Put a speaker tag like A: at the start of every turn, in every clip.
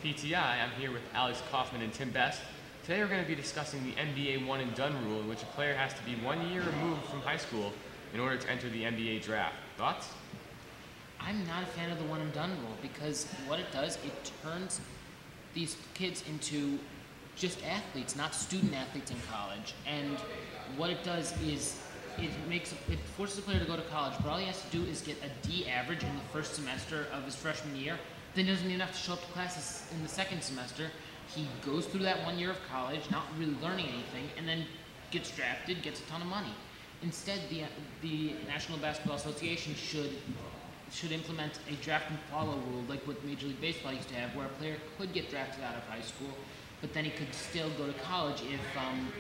A: PBPPTI. I'm here with Alex Kaufman and Tim Best. Today we're going to be discussing the NBA one and done rule, in which a player has to be 1 year removed from high school in order to enter the NBA draft. Thoughts?
B: I'm not a fan of the one and done rule because what it does, it turns these kids into just athletes, not student athletes in college. And what it does is it forces a player to go to college, but all he has to do is get a D average in the first semester of his freshman year. Then he doesn't even have to show up to classes in the second semester. He goes through that 1 year of college, not really learning anything, and then gets drafted, gets a ton of money. Instead, the National Basketball Association should implement a draft and follow rule like what Major League Baseball used to have, where a player could get drafted out of high school, but then he could still go to college if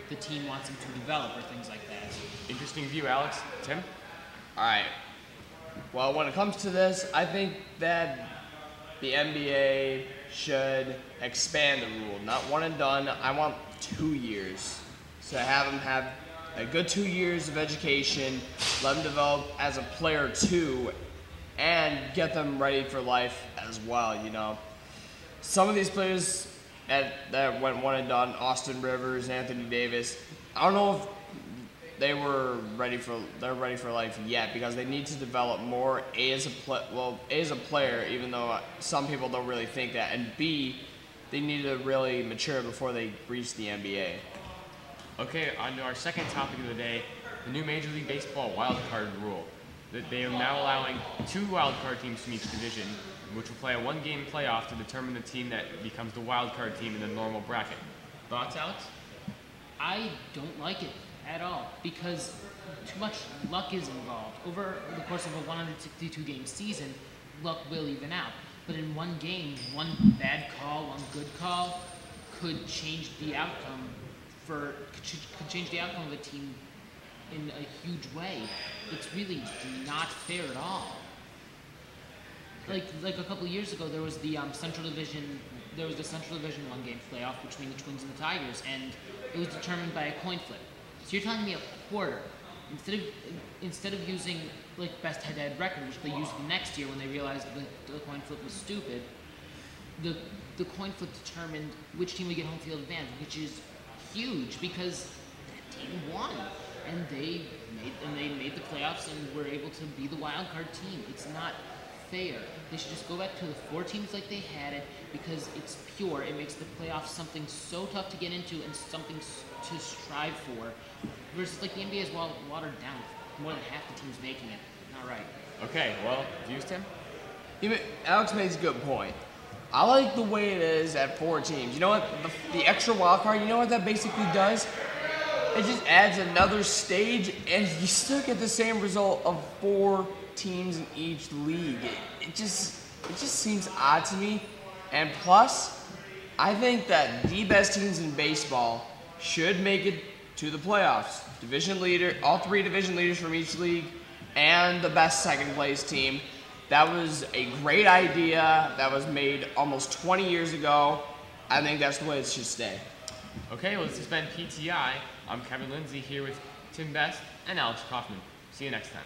B: the team wants him to develop or things like that.
A: Interesting view, Alex. Tim?
C: All right. Well, when it comes to this, I think that the NBA should expand the rule. Not one and done. I want 2 years. So have them have a good 2 years of education, let them develop as a player too, and get them ready for life as well, you know. Some of these players that went one and done, Austin Rivers, Anthony Davis, I don't know if they're ready for life yet, because they need to develop more, A as a player, even though some people don't really think that, and B, they need to really mature before they reach the NBA.
A: Okay, on to our second topic of the day, the new Major League Baseball wildcard rule. They are now allowing 2 wildcard teams from each division, which will play a 1-game playoff to determine the team that becomes the wildcard team in the normal bracket. Thoughts, Alex?
B: I don't like it at all because too much luck is involved. Over the course of a 162-game season, luck will even out. But in one game, one bad call, one good call could change the outcome could change the outcome of a team in a huge way. It's really not fair at all. Like a couple of years ago, there was the Central Division 1-game playoff between the Twins and the Tigers, and it was determined by a coin flip. So you're telling me a quarter, instead of using like best head-to-head record, which they used the next year when they realized that the coin flip was stupid, the coin flip determined which team would get home field advantage, which is huge because that team won, and they made the playoffs and were able to be the wild card team. It's not fair. They should just go back to the 4 teams like they had it, because it's pure. It makes the playoffs something so tough to get into and something to strive for, versus like the NBA is watered down. More than half the teams making it. Not right.
A: Okay, well, views, Tim?
C: Alex makes a good point. I like the way it is at 4 teams. You know what? The extra wild card, you know what that basically does? It just adds another stage, and you still get the same result of 4 teams in each league. It just seems odd to me. And plus, I think that the best teams in baseball should make it to the playoffs. All 3 division leaders from each league, and the best second place team. That was a great idea that was made almost 20 years ago. I think that's the way it should stay.
A: Okay, well, this has been PTI. I'm Kevin Lindsay here with Tim Best and Alex Kaufman. See you next time.